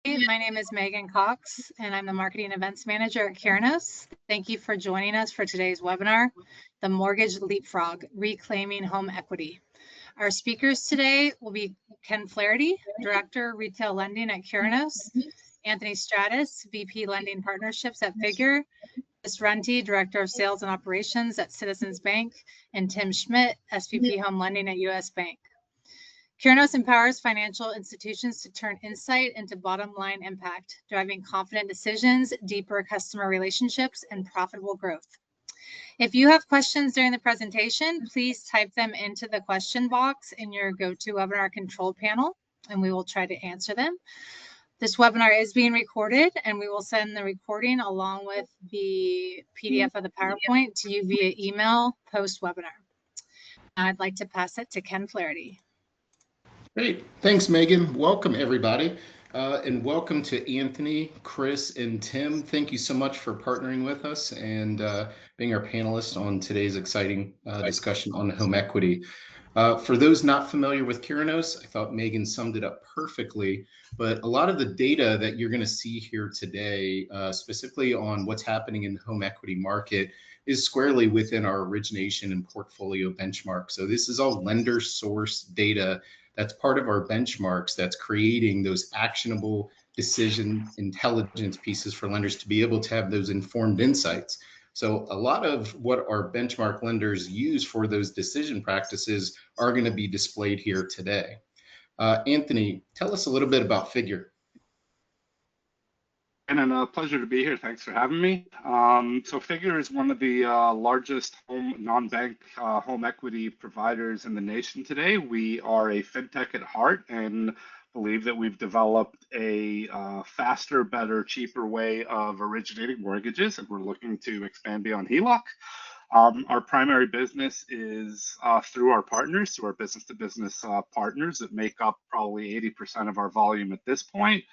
My name is Megan Cox, and I'm the Marketing Events Manager at Curinos. Thank you for joining us for today's webinar, The Mortgage Leapfrog, Reclaiming Home Equity. Our speakers today will be Ken Flaherty, Director, Retail Lending at Curinos, Anthony Stratus, VP Lending Partnerships at Figure, Chris Runty, Director of Sales and Operations at Citizens Bank, and Tim Schmidt, SVP Home Lending at US Bank. Curinos empowers financial institutions to turn insight into bottom line impact, driving confident decisions, deeper customer relationships, and profitable growth. If you have questions during the presentation, please type them into the question box in your GoToWebinar control panel, and we will try to answer them. This webinar is being recorded, and we will send the recording along with the PDF of the PowerPoint to you via email post-webinar. I'd like to pass it to Ken Flaherty. Great. Thanks, Megan. Welcome, everybody. And welcome to Anthony, Chris, and Tim. Thank you so much for partnering with us and being our panelists on today's exciting discussion on home equity. For those not familiar with Curinos, I thought Megan summed it up perfectly, but a lot of the data that you're going to see here today, specifically on what's happening in the home equity market, is squarely within our origination and portfolio benchmark. So this is all lender source data that's part of our benchmarks that's creating those actionable decision intelligence pieces for lenders to be able to have those informed insights. So a lot of what our benchmark lenders use for those decision practices are going to be displayed here today. Anthony, tell us a little bit about Figure. And a pleasure to be here. Thanks for having me. So Figure is one of the largest non-bank home equity providers in the nation today. We are a fintech at heart and believe that we've developed a faster, better, cheaper way of originating mortgages, and we're looking to expand beyond HELOC. Our primary business is through our partners, through our business-to-business partners that make up probably 80% of our volume at this point.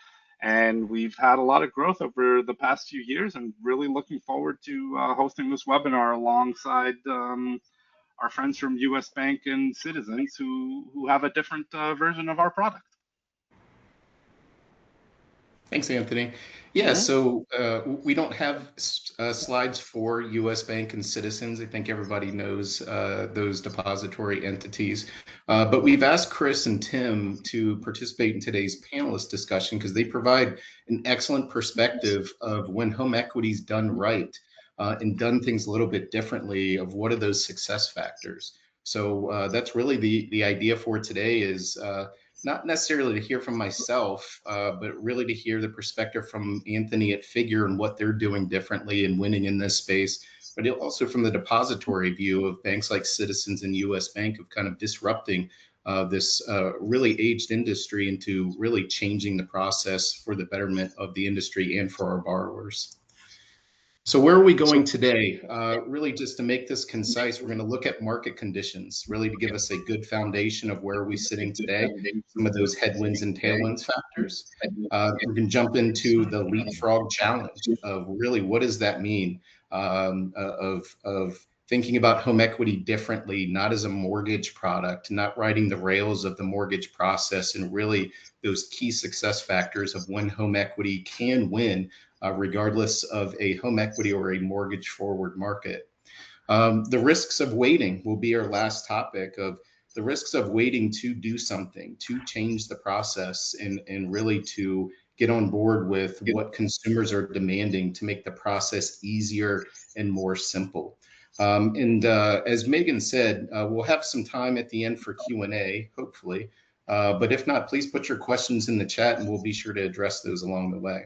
And we've had a lot of growth over the past few years and really looking forward to hosting this webinar alongside our friends from US Bank and Citizens who have a different version of our product. Thanks, Anthony. Yeah, so we don't have slides for US Bank and Citizens. I think everybody knows those depository entities. But we've asked Chris and Tim to participate in today's panelist discussion because they provide an excellent perspective of when home equity is done right and done things a little bit differently of what are those success factors. So that's really the idea for today is not necessarily to hear from myself, but really to hear the perspective from Anthony at Figure and what they're doing differently and winning in this space, but also from the depository view of banks like Citizens and US Bank of kind of disrupting this really aged industry into really changing the process for the betterment of the industry and for our borrowers. So where are we going today? Really just to make this concise, we're going to look at market conditions, really to give us a good foundation of where we're sitting today, some of those headwinds and tailwinds factors. We can jump into the Leapfrog challenge of really what does that mean of thinking about home equity differently, not as a mortgage product, not riding the rails of the mortgage process, and really those key success factors of when home equity can win regardless of a home equity or a mortgage forward market. The risks of waiting will be our last topic of the risks of waiting to do something, to change the process and really to get on board with what consumers are demanding to make the process easier and more simple. As Megan said, we'll have some time at the end for Q&A, hopefully. But if not, please put your questions in the chat and we'll be sure to address those along the way.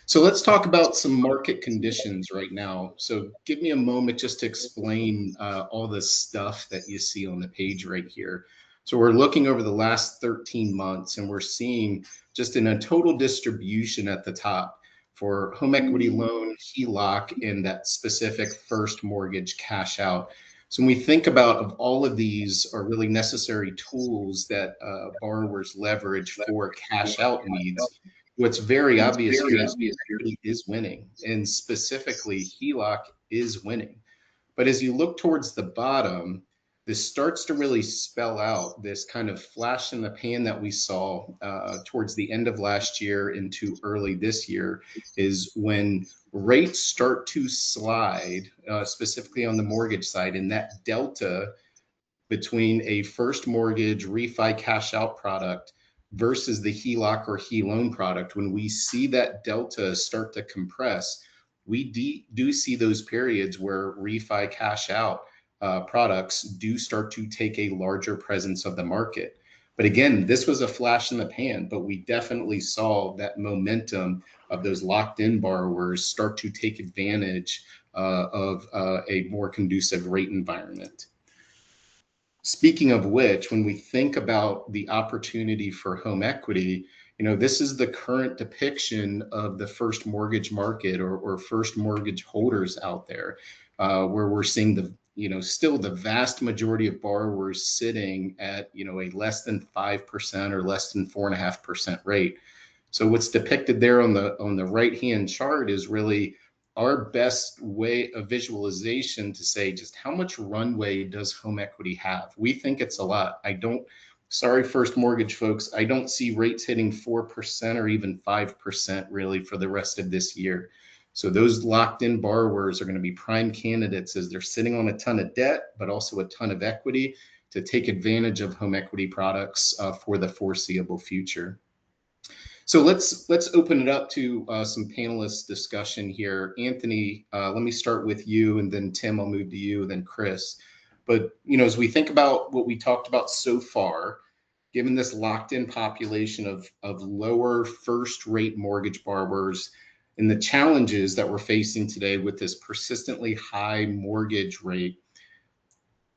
So let's talk about some market conditions right now. So give me a moment just to explain all the stuff that you see on the page right here. So we're looking over the last 13 months and we're seeing just in a total distribution at the top for home equity loan, HELOC, and that specific first mortgage cash out. So when we think about of all of these are really necessary tools that borrowers leverage for cash out needs, what's very obvious here is equity is winning, and specifically HELOC is winning. But as you look towards the bottom, this starts to really spell out this kind of flash in the pan that we saw towards the end of last year into early this year, is when rates start to slide, specifically on the mortgage side, and that delta between a first mortgage refi cash out product versus the HELOC or HELoan product, when we see that delta start to compress, we do see those periods where refi cash out products do start to take a larger presence of the market. But again, this was a flash in the pan, but we definitely saw that momentum of those locked in borrowers start to take advantage of a more conducive rate environment. Speaking of which, when we think about the opportunity for home equity, this is the current depiction of the first mortgage market or first mortgage holders out there, where we're seeing still the vast majority of borrowers sitting at, a less than 5% or less than 4.5% rate. So what's depicted there on the right-hand chart is really our best way of visualization to say just how much runway does home equity have. We think it's a lot. Sorry, first mortgage folks, I don't see rates hitting 4% or even 5% really for the rest of this year. So those locked in borrowers are going to be prime candidates as they're sitting on a ton of debt, but also a ton of equity to take advantage of home equity products for the foreseeable future. So let's open it up to some panelist discussion here. Anthony, let me start with you, and then Tim, I'll move to you, and then Chris. But as we think about what we talked about so far, given this locked-in population of lower first-rate mortgage borrowers and the challenges that we're facing today with this persistently high mortgage rate,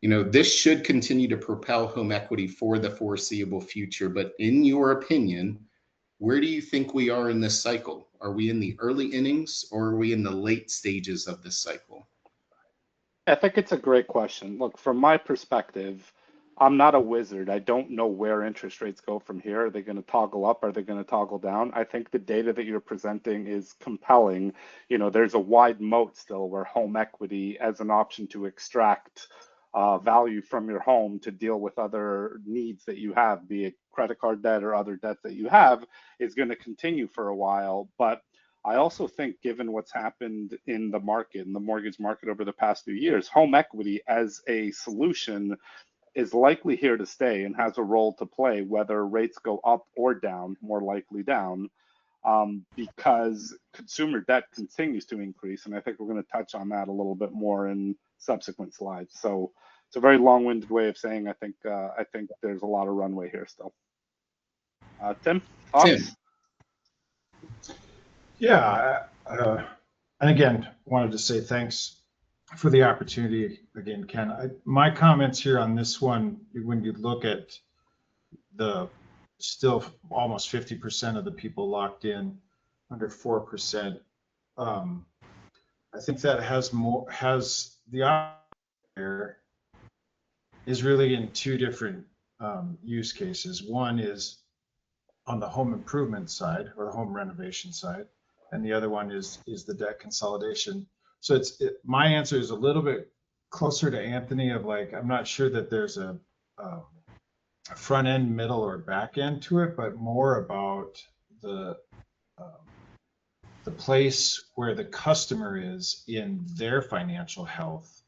this should continue to propel home equity for the foreseeable future. But in your opinion, where do you think we are in this cycle? Are we in the early innings or are we in the late stages of this cycle? I think it's a great question. Look, from my perspective, I'm not a wizard. I don't know where interest rates go from here. Are they going to toggle up? Are they going to toggle down? I think the data that you're presenting is compelling. There's a wide moat still where home equity as an option to extract value from your home to deal with other needs that you have, be it credit card debt or other debt that you have, is going to continue for a while. But I also think, given what's happened in the market, in the mortgage market over the past few years, home equity as a solution is likely here to stay and has a role to play, whether rates go up or down, more likely down, because consumer debt continues to increase. And I think we're going to touch on that a little bit more in subsequent slides. So it's a very long-winded way of saying I think there's a lot of runway here still. Tim, thoughts? Yeah, and again, wanted to say thanks for the opportunity again, Ken. My comments here on this one, when you look at the still almost 50% of the people locked in under 4%, I think that has the option there is really in two different use cases. One is on the home improvement side or the home renovation side, and the other one is the debt consolidation. So my answer is a little bit closer to Anthony of like, I'm not sure that there's a front end, middle, or back end to it, but more about the place where the customer is in their financial health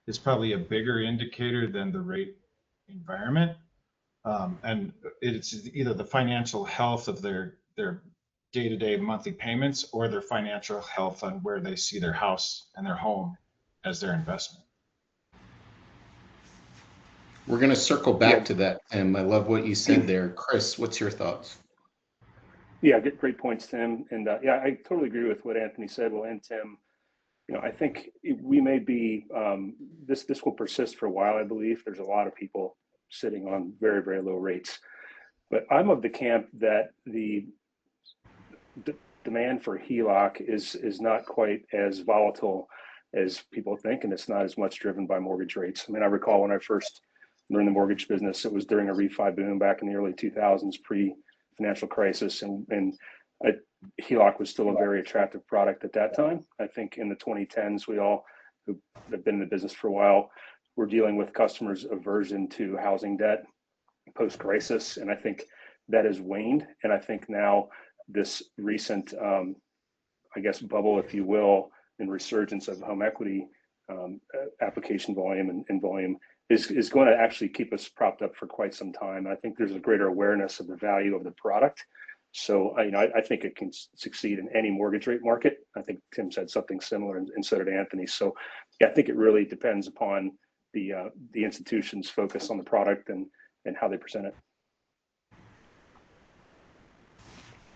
is probably a bigger indicator than the rate environment. And it's either the financial health of their day-to-day monthly payments or their financial health on where they see their house and their home as their investment. We're going to circle back to that, Tim. I love what you said there. Chris, what's your thoughts? Yeah, great points, Tim. And yeah, I totally agree with what Anthony said. Well, and Tim, I think we may be, this will persist for a while, I believe. There's a lot of people sitting on very, very low rates. But I'm of the camp that the demand for HELOC is not quite as volatile as people think, and it's not as much driven by mortgage rates. I mean, I recall when I first learned the mortgage business, it was during a refi boom back in the early 2000s, pre-financial crisis, and HELOC was still a very attractive product at that time. I think in the 2010s, we all who have been in the business for a while we're dealing with customers' aversion to housing debt post-crisis, and I think that has waned. And I think now this recent, I guess, bubble, if you will, and resurgence of home equity application volume and volume is going to actually keep us propped up for quite some time. I think there's a greater awareness of the value of the product. So I think it can succeed in any mortgage rate market. I think Tim said something similar, and so did Anthony. So yeah, I think it really depends upon the institution's focus on the product and how they present it.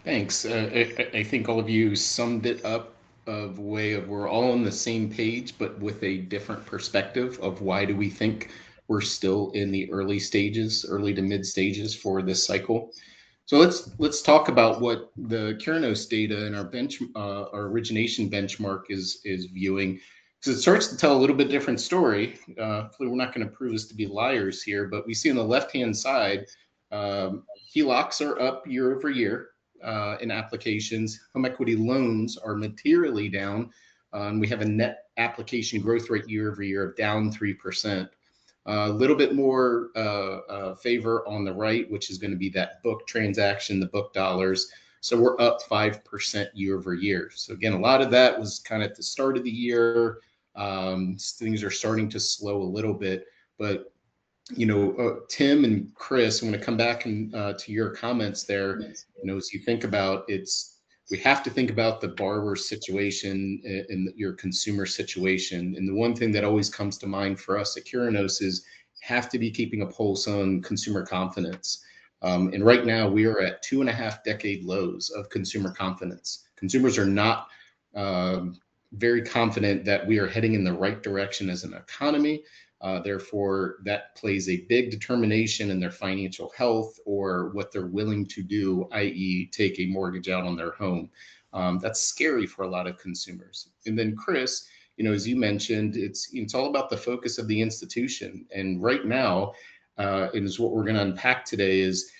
Thanks. I think all of you summed it up of way of we're all on the same page, but with a different perspective of why do we think we're still in the early stages, early to mid stages for this cycle. So let's talk about what the Curinos data and our origination benchmark is viewing, because it starts to tell a little bit different story. Hopefully we're not going to prove us to be liars here, but we see on the left-hand side, HELOCs are up year over year in applications. Home equity loans are materially down. We have a net application growth rate year over year of down 3%. A little bit more favor on the right, which is going to be that book transaction, the book dollars. So we're up 5% year over year. So again, a lot of that was kind of at the start of the year. Things are starting to slow a little bit, but Tim and Chris, I'm going to come back and to your comments there. As you think about we have to think about the borrower situation and your consumer situation. And the one thing that always comes to mind for us at Curinos is have to be keeping a pulse on consumer confidence. And right now we are at 2.5-decade lows of consumer confidence. Consumers are not very confident that we are heading in the right direction as an economy. Therefore, that plays a big determination in their financial health or what they're willing to do, i.e. take a mortgage out on their home. That's scary for a lot of consumers. And then Chris, as you mentioned, it's all about the focus of the institution. And right now, and is what we're going to unpack today is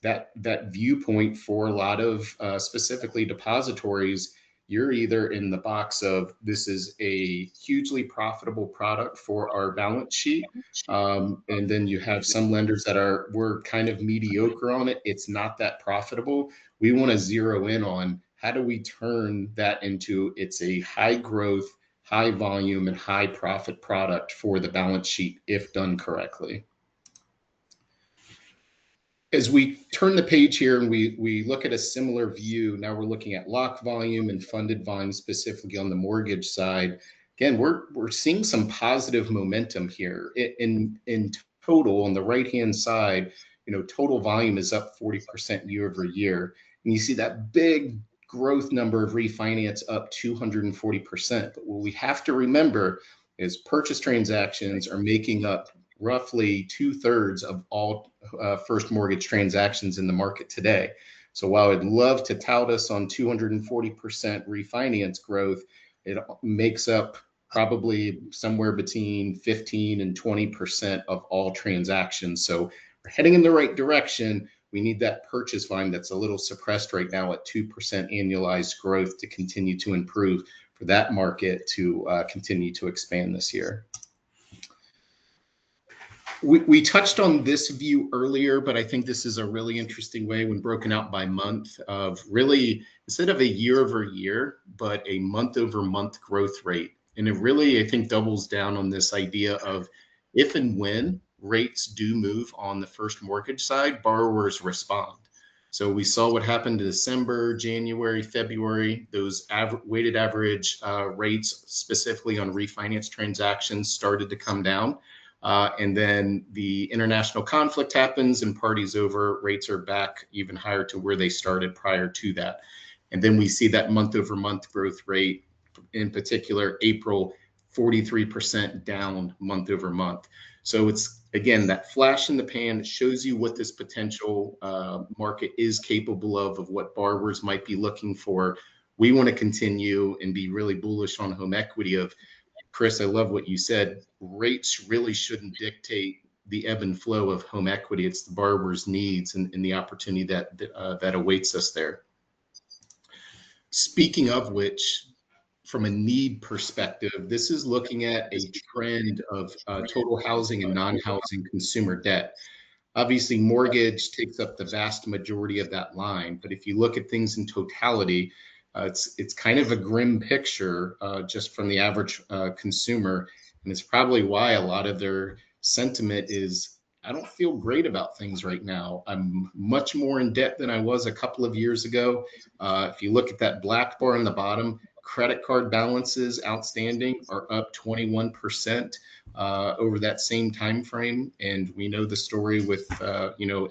that viewpoint for a lot of specifically depositories. You're either in the box of this is a hugely profitable product for our balance sheet. And then you have some lenders that we're kind of mediocre on it. It's not that profitable. We want to zero in on how do we turn that into it's a high growth, high volume, and high profit product for the balance sheet if done correctly. As we turn the page here and we look at a similar view, now we're looking at lock volume and funded volume specifically on the mortgage side. Again, we're seeing some positive momentum here. In total, on the right-hand side, total volume is up 40% year over year. And you see that big growth number of refinance up 240%. But what we have to remember is purchase transactions are making up roughly 2/3 of all first mortgage transactions in the market today. So while I'd love to tout us on 240% refinance growth, it makes up probably somewhere between 15 and 20% of all transactions. So we're heading in the right direction. We need that purchase volume that's a little suppressed right now at 2% annualized growth to continue to improve for that market to continue to expand this year. We touched on this view earlier, but I think this is a really interesting way when broken out by month of really, instead of a year over year, but a month over month growth rate. And it really, I think, doubles down on this idea of if and when rates do move on the first mortgage side, borrowers respond. So we saw what happened in December, January, February, those weighted average rates specifically on refinance transactions started to come down. And then the international conflict happens and parties over, rates are back even higher to where they started prior to that. And then we see that month over month growth rate, in particular, April, 43% down month over month. So it's, again, that flash in the pan. It shows you what this potential market is capable of what borrowers might be looking for. We want to continue and be really bullish on home equity of, Chris, I love what you said. Rates really shouldn't dictate the ebb and flow of home equity. It's the borrower's needs and the opportunity that awaits us there. Speaking of which, from a need perspective, this is looking at a trend of total housing and non-housing consumer debt. Obviously, mortgage takes up the vast majority of that line, but if you look at things in totality, it's kind of a grim picture just from the average consumer, and it's probably why a lot of their sentiment is, I don't feel great about things right now. I'm much more in debt than I was a couple of years ago. If you look at that black bar on the bottom, credit card balances outstanding are up 21% over that same time frame, and we know the story with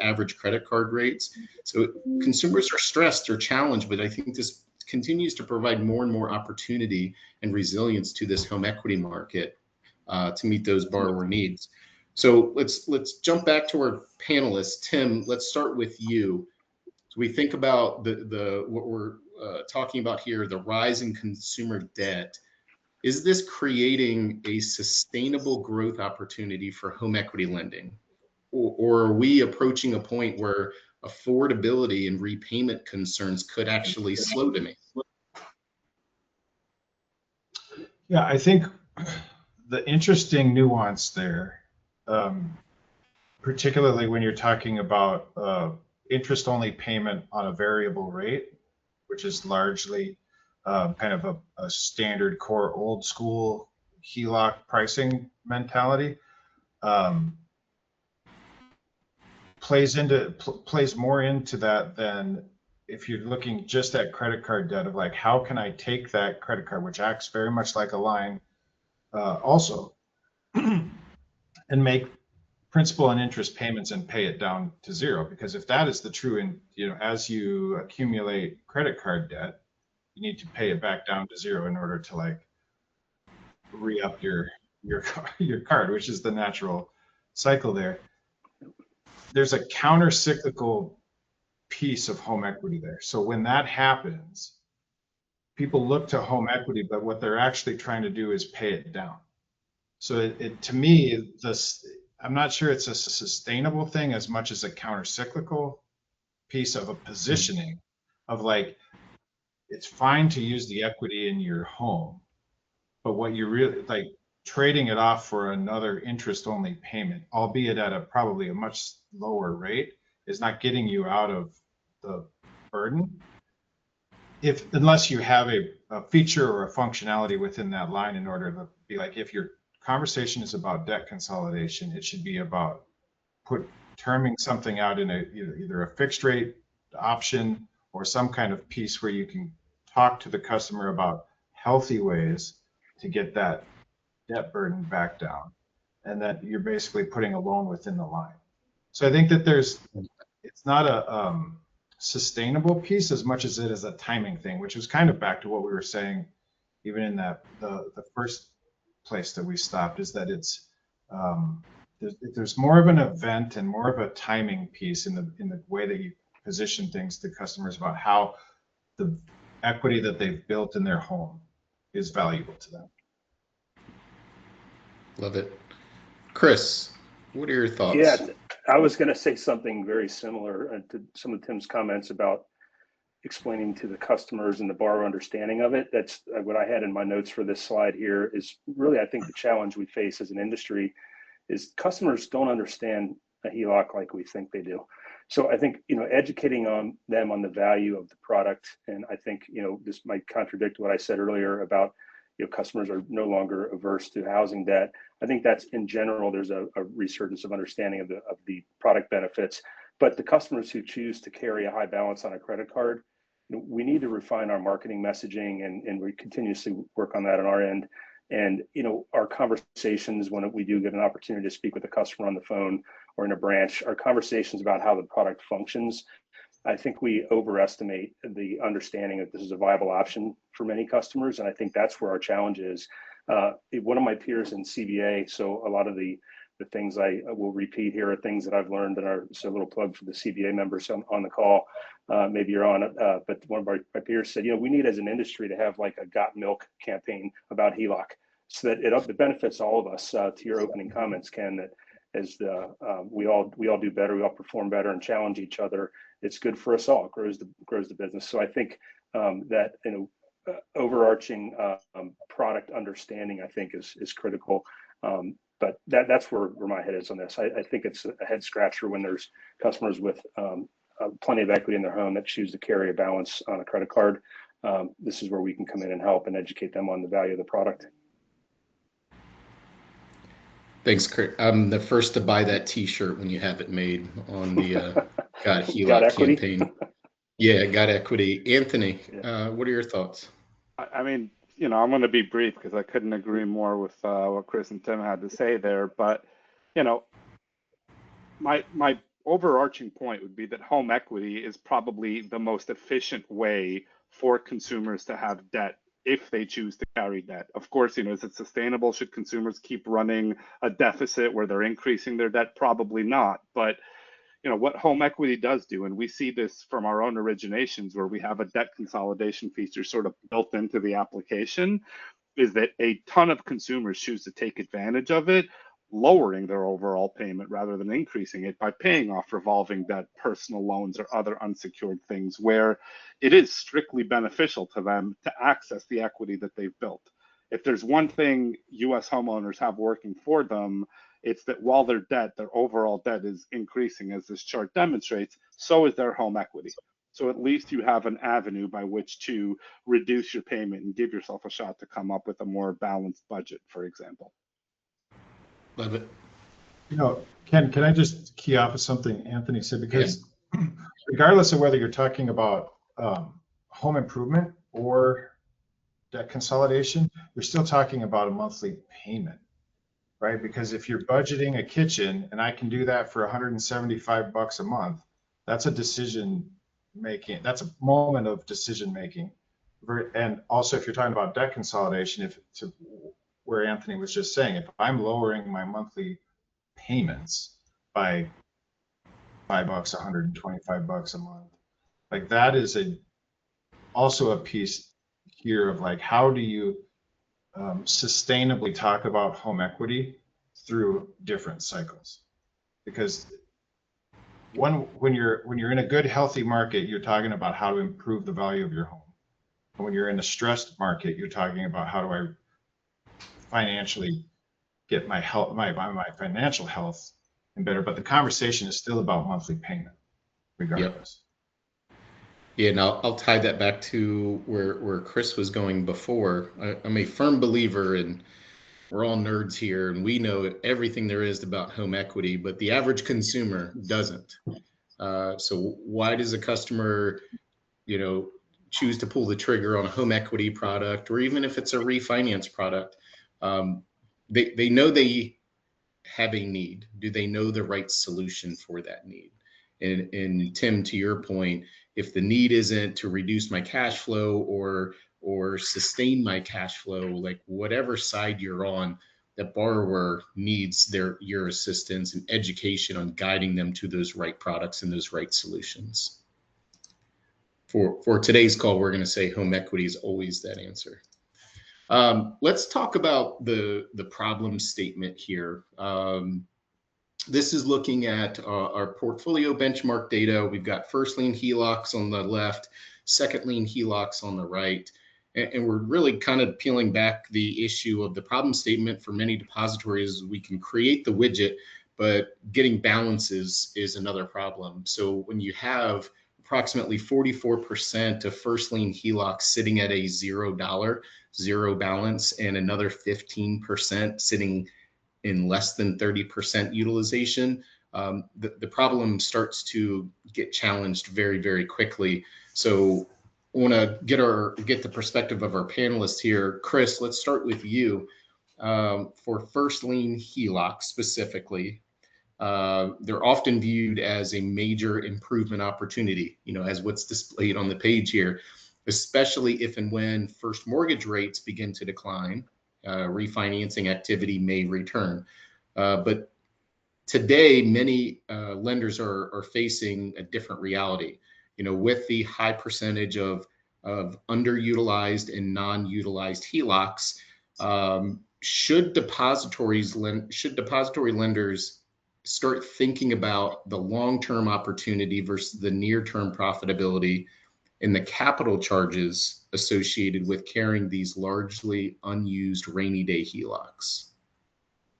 average credit card rates. So consumers are stressed, they're challenged, but I think this continues to provide more and more opportunity and resilience to this home equity market to meet those borrower needs. So let's jump back to our panelists. Tim, let's start with you. So we think about the what we're talking about here, the rise in consumer debt. Is this creating a sustainable growth opportunity for home equity lending? Or are we approaching a point where affordability and repayment concerns could actually slow demand? Yeah, I think the interesting nuance there, particularly when you're talking about interest-only payment on a variable rate, which is largely kind of a standard core old school HELOC pricing mentality, plays more into that than if you're looking just at credit card debt of like, how can I take that credit card, which acts very much like a line also, and make principal and interest payments and pay it down to zero? Because if that is the true, and as you accumulate credit card debt, you need to pay it back down to zero in order to like re-up your card, which is the natural cycle there. There's a counter-cyclical piece of home equity there. So when that happens, people look to home equity, but what they're actually trying to do is pay it down. So to me, I'm not sure it's a sustainable thing as much as a counter-cyclical piece of a positioning of like, it's fine to use the equity in your home, but what you really like, trading it off for another interest-only payment, albeit at probably a much lower rate, is not getting you out of the burden. Unless you have a feature or a functionality within that line in order to be like, if your conversation is about debt consolidation, it should be about terming something out in either a fixed rate option or some kind of piece where you can talk to the customer about healthy ways to get that debt burden back down, and that you're basically putting a loan within the line. So I think that it's not a sustainable piece as much as it is a timing thing, which is kind of back to what we were saying, even in that the first place that we stopped, is that it's there's more of an event and more of a timing piece in the way that you position things to customers about how the equity that they've built in their home is valuable to them. Love it. Chris, what are your thoughts? Yeah, I was going to say something very similar to some of Tim's comments about explaining to the customers and the borrower understanding of it. That's what I had in my notes for this slide here. Is really, I think, the challenge we face as an industry is customers don't understand a HELOC like we think they do. So I think, educating them on the value of the product, and I think, this might contradict what I said earlier about, customers are no longer averse to housing debt. I think that's in general, there's a resurgence of understanding of the product benefits. But the customers who choose to carry a high balance on a credit card, we need to refine our marketing messaging, and we continuously work on that on our end. And our conversations, when we do get an opportunity to speak with a customer on the phone or in a branch, our conversations about how the product functions, I think we overestimate the understanding that this is a viable option for many customers. And I think that's where our challenge is. One of my peers in CBA, so a lot of the things I will repeat here are things that I've learned, and so a little plug for the CBA members on the call. Maybe you're on it, but one of my peers said, we need as an industry to have like a Got Milk campaign about HELOC, so that it benefits all of us. To your opening comments, Ken, that as we all do better, we all perform better and challenge each other, it's good for us all. It grows the business. So I think that overarching product understanding, I think, is critical. But that's where my head is on this. I think it's a head scratcher when there's customers with plenty of equity in their home that choose to carry a balance on a credit card. This is where we can come in and help and educate them on the value of the product. Thanks, Kurt. I'm the first to buy that T-shirt when you have it made on the Got HELOC Got equity campaign. Yeah, Got Equity. Anthony, what are your thoughts? I mean, I'm going to be brief because I couldn't agree more with what Chris and Tim had to say there. But, my overarching point would be that home equity is probably the most efficient way for consumers to have debt if they choose to carry debt. Of course, is it sustainable? Should consumers keep running a deficit where they're increasing their debt? Probably not. But what home equity does do, and we see this from our own originations where we have a debt consolidation feature sort of built into the application, is that a ton of consumers choose to take advantage of it, lowering their overall payment rather than increasing it by paying off revolving debt, personal loans, or other unsecured things where it is strictly beneficial to them to access the equity that they've built. If there's one thing US homeowners have working for them, it's that while their overall debt is increasing, as this chart demonstrates, so is their home equity. So at least you have an avenue by which to reduce your payment and give yourself a shot to come up with a more balanced budget, for example. Love it. Ken, can I just key off of something Anthony said? Because regardless of whether you're talking about home improvement or debt consolidation, you're still talking about a monthly payment, right? Because if you're budgeting a kitchen and I can do that for $175 a month, that's a decision making. That's a moment of decision making. And also, if you're talking about debt consolidation, where Anthony was just saying, if I'm lowering my monthly payments by $5, $125 a month, like that is also a piece here of like, how do you sustainably talk about home equity through different cycles? Because when you're in a good, healthy market, you're talking about how to improve the value of your home. And when you're in a stressed market, you're talking about how do I financially get my health, my financial health and better. But the conversation is still about monthly payment, regardless. Yeah, and I'll tie that back to where Chris was going before. I'm a firm believer in, we're all nerds here, and we know everything there is about home equity, but the average consumer doesn't. So why does a customer, choose to pull the trigger on a home equity product, or even if it's a refinance product? They know they have a need. Do they know the right solution for that need? And Tim, to your point, if the need isn't to reduce my cash flow or sustain my cash flow, like whatever side you're on, the borrower needs your assistance and education on guiding them to those right products and those right solutions. For today's call, we're going to say home equity is always that answer. Let's talk about the problem statement here. This is looking at our portfolio benchmark data. We've got first lien HELOCs on the left, second lien HELOCs on the right. And we're really kind of peeling back the issue of the problem statement for many depositories. We can create the widget, but getting balances is another problem. So when you have approximately 44% of first lien HELOCs sitting at a $0, zero balance, and another 15% sitting in less than 30% utilization, the problem starts to get challenged very, very quickly. So I want to get the perspective of our panelists here. Chris, let's start with you. For first lien HELOC specifically, they're often viewed as a major improvement opportunity, as what's displayed on the page here, especially if and when first mortgage rates begin to decline. Refinancing activity may return. But today, many lenders are facing a different reality. With the high percentage of underutilized and non-utilized HELOCs, should depository lenders start thinking about the long-term opportunity versus the near-term profitability and the capital charges associated with carrying these largely unused rainy day HELOCs?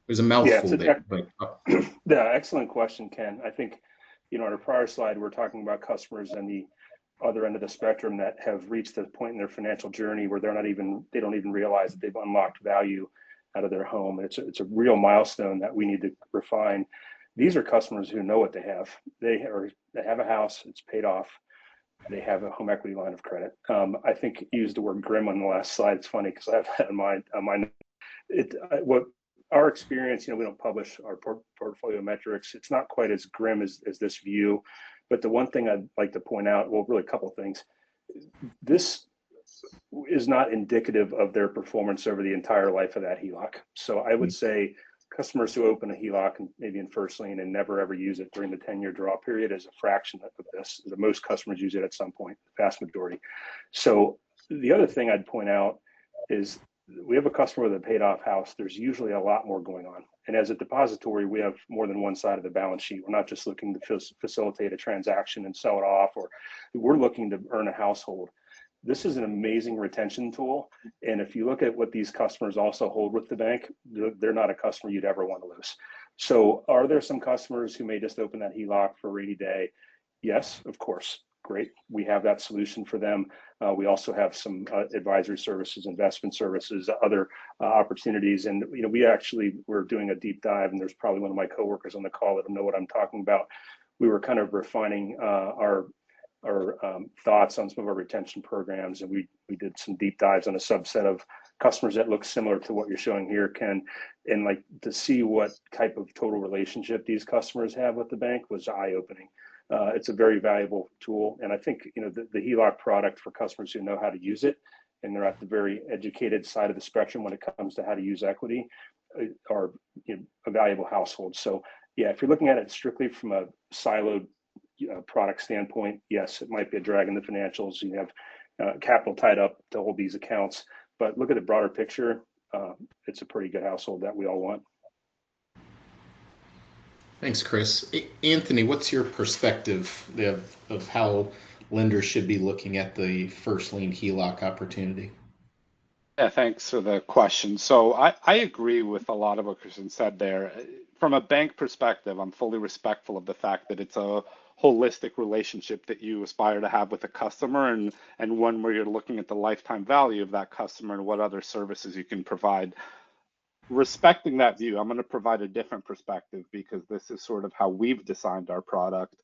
There's a mouthful there, but yeah, excellent question, Ken. I think, on our prior slide, we're talking about customers on the other end of the spectrum that have reached the point in their financial journey where they don't even realize that they've unlocked value out of their home. It's a real milestone that we need to refine. These are customers who know what they have. They have a house, it's paid off. They have a home equity line of credit. I think you used the word grim on the last slide. It's funny because I have that in mind. What our experience, we don't publish our portfolio metrics. It's not quite as grim as this view. But the one thing I'd like to point out, well, really a couple of things. This is not indicative of their performance over the entire life of that HELOC. So I would say customers who open a HELOC and maybe in first lien and never ever use it during the 10-year draw period is a fraction of this. The most customers use it at some point, the vast majority. So the other thing I'd point out is we have a customer with a paid off house. There's usually a lot more going on. And as a depository, we have more than one side of the balance sheet. We're not just looking to facilitate a transaction and sell it off, or we're looking to earn a household. This is an amazing retention tool. And if you look at what these customers also hold with the bank, they're not a customer you'd ever want to lose. So are there some customers who may just open that HELOC for a rainy day? Yes, of course. Great. We have that solution for them. We also have some advisory services, investment services, other opportunities. And, we're doing a deep dive, and there's probably one of my coworkers on the call that know what I'm talking about. We were kind of refining our thoughts on some of our retention programs, and we did some deep dives on a subset of customers that look similar to what you're showing here, Ken, and to see what type of total relationship these customers have with the bank was eye-opening. It's a very valuable tool, and I think the HELOC product for customers who know how to use it, and they're at the very educated side of the spectrum when it comes to how to use equity, are a valuable household. So yeah, if you're looking at it strictly from a siloed product standpoint, yes, it might be a drag in the financials. You have capital tied up to hold these accounts, but look at the broader picture. It's a pretty good household that we all want. Thanks, Chris. Anthony, what's your perspective of how lenders should be looking at the first lien HELOC opportunity? Yeah, thanks for the question. So I agree with a lot of what Kristen said there. From a bank perspective, I'm fully respectful of the fact that it's a holistic relationship that you aspire to have with a customer, and one where you're looking at the lifetime value of that customer and what other services you can provide. Respecting that view, I'm going to provide a different perspective because this is sort of how we've designed our product.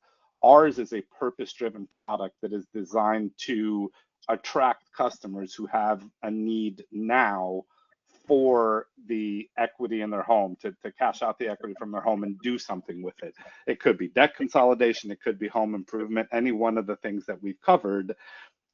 Ours is a purpose-driven product that is designed to attract customers who have a need now for the equity in their home, to cash out the equity from their home and do something with it. It could be debt consolidation, it could be home improvement, any one of the things that we've covered.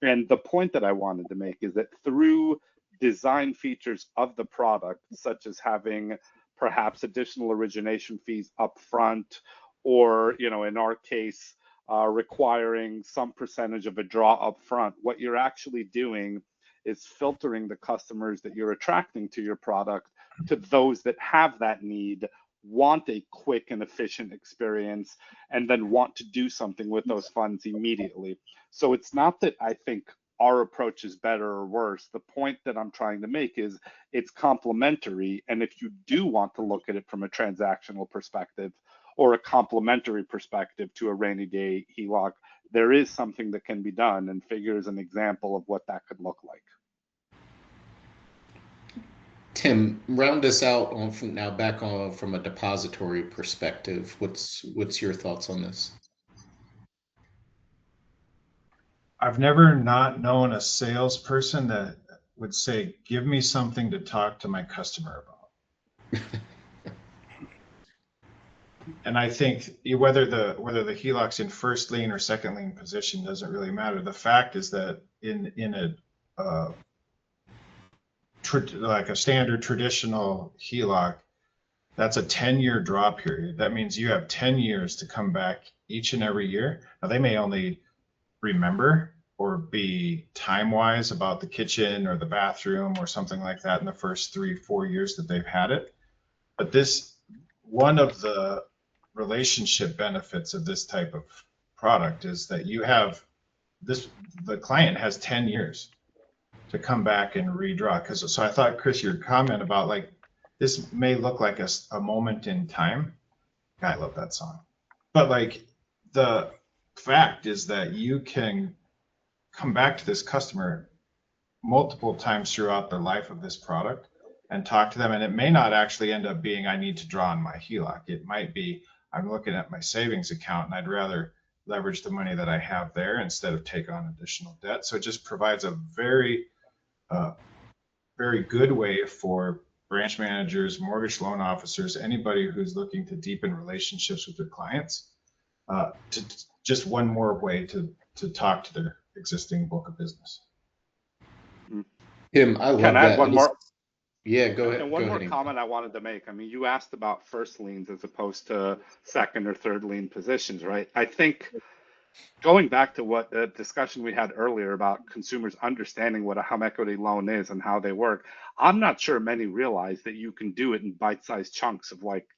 And the point that I wanted to make is that through design features of the product, such as having perhaps additional origination fees up front, or in our case, requiring some percentage of a draw up front, what you're actually doing is filtering the customers that you're attracting to your product to those that have that need, want a quick and efficient experience, and then want to do something with those funds immediately. So it's not that I think our approach is better or worse. The point that I'm trying to make is it's complementary. And if you do want to look at it from a transactional perspective or a complementary perspective to a rainy day HELOC, there is something that can be done, and Figure is an example of what that could look like. Tim, round us out from a depository perspective. What's your thoughts on this? I've never not known a salesperson that would say, "Give me something to talk to my customer about." And I think whether the HELOC's in first lien or second lien position doesn't really matter. The fact is that in a like a standard traditional HELOC, that's a 10-year draw period. That means you have 10 years to come back each and every year. Now they may only remember or be time-wise about the kitchen or the bathroom or something like that in the first 3-4 years that they've had it. But one of the relationship benefits of this type of product is that the client has 10 years to come back and redraw. So I thought, Chris, your comment about like, this may look like a moment in time. I love that song. But like the fact is that you can come back to this customer multiple times throughout the life of this product and talk to them. And it may not actually end up being, I need to draw on my HELOC. It might be, I'm looking at my savings account and I'd rather leverage the money that I have there instead of take on additional debt. So it just provides a very, very good way for branch managers, mortgage loan officers, anybody who's looking to deepen relationships with their clients, to just one more way to talk to their existing book of business. Tim, I love Can I add that. one more? Yeah, go ahead. And one Go more ahead. comment I wanted to make. I mean, you asked about first liens as opposed to second or third lien positions, right? I think going back to what the discussion we had earlier about consumers understanding what a home equity loan is and how they work, I'm not sure many realize that you can do it in bite-sized chunks of like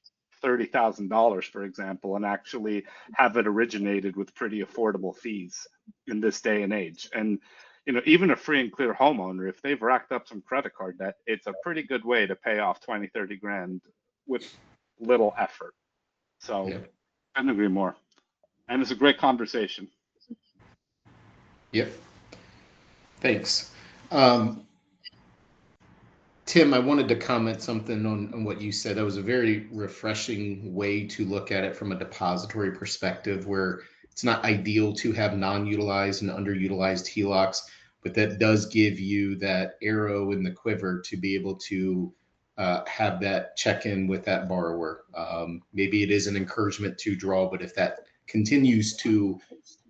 $30,000, for example, and actually have it originated with pretty affordable fees in this day and age. And even a free and clear homeowner, if they've racked up some credit card debt, it's a pretty good way to pay off 20, 30 grand with little effort. So Yeah. I couldn't agree more. And it's a great conversation. Yep. Thanks. Tim, I wanted to comment something on what you said. That was a very refreshing way to look at it from a depository perspective, where it's not ideal to have non-utilized and underutilized HELOCs, but that does give you that arrow in the quiver to be able to have that check-in with that borrower. Maybe it is an encouragement to draw, but if that continues to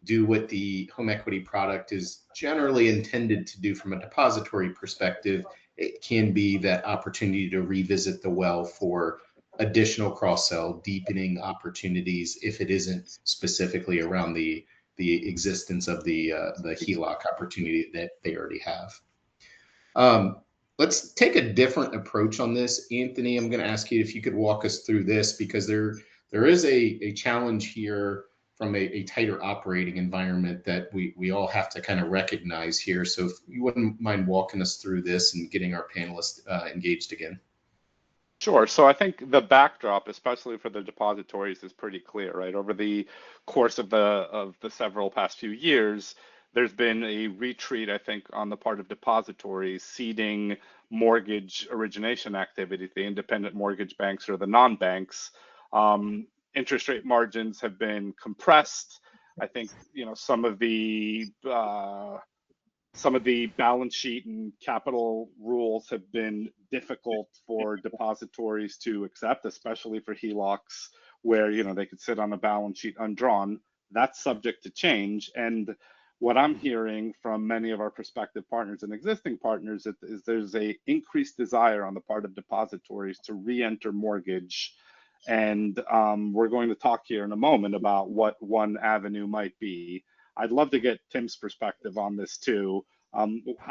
do what the home equity product is generally intended to do from a depository perspective, it can be that opportunity to revisit the well for additional cross-sell, deepening opportunities if it isn't specifically around the existence of the HELOC opportunity that they already have. Let's take a different approach on this. Anthony, I'm going to ask you if you could walk us through this, because there is a challenge here from a tighter operating environment that we all have to kind of recognize here. So if you wouldn't mind walking us through this and getting our panelists engaged again. Sure. So I think the backdrop, especially for the depositories, is pretty clear, right? Over the course of the several past few years, there's been a retreat, I think, on the part of depositories ceding mortgage origination activity, the independent mortgage banks or the non-banks. Interest rate margins have been compressed. I think some of the balance sheet and capital rules have been difficult for depositories to accept, especially for HELOCs, where they could sit on a balance sheet undrawn. That's subject to change. And what I'm hearing from many of our prospective partners and existing partners is there's a increased desire on the part of depositories to re-enter mortgage. And we're going to talk here in a moment about what one avenue might be. I'd love to get Tim's perspective on this too.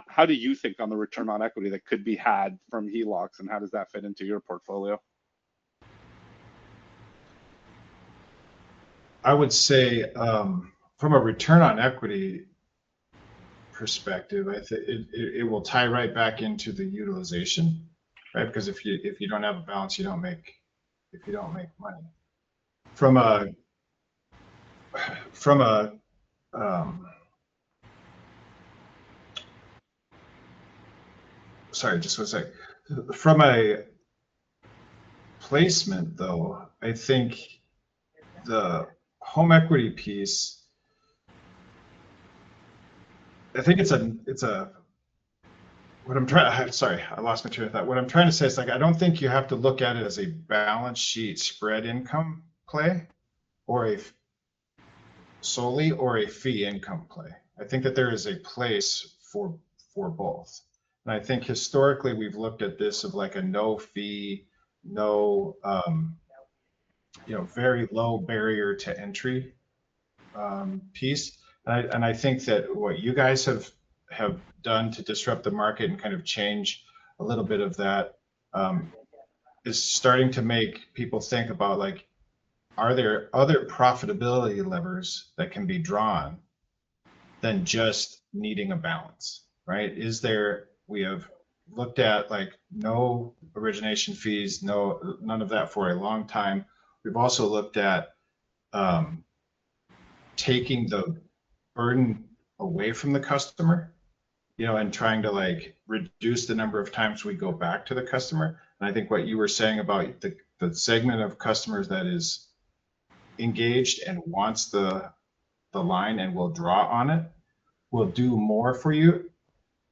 How do you think on the return on equity that could be had from HELOCs, and how does that fit into your portfolio? I would say from a return on equity perspective, I think it will tie right back into the utilization, right? Because if you don't have a balance, you don't make money. From a sorry, just one sec. From a placement, though, I think the home equity piece, I think it's a what I'm trying, sorry, I lost my train of thought. What I'm trying to say is, like, I don't think you have to look at it as a balance sheet spread income play or solely or a fee income play. I think that there is a place for both. And I think historically we've looked at this of like a no fee, no, very low barrier to entry piece. And I think that what you guys have done to disrupt the market and kind of change a little bit of that is starting to make people think about, like, are there other profitability levers that can be drawn than just needing a balance, right? Is there We have looked at like no origination fees, none of that for a long time. We've also looked at taking the burden away from the customer, and trying to like reduce the number of times we go back to the customer. And I think what you were saying about the segment of customers that is engaged and wants the line and will draw on it will do more for you,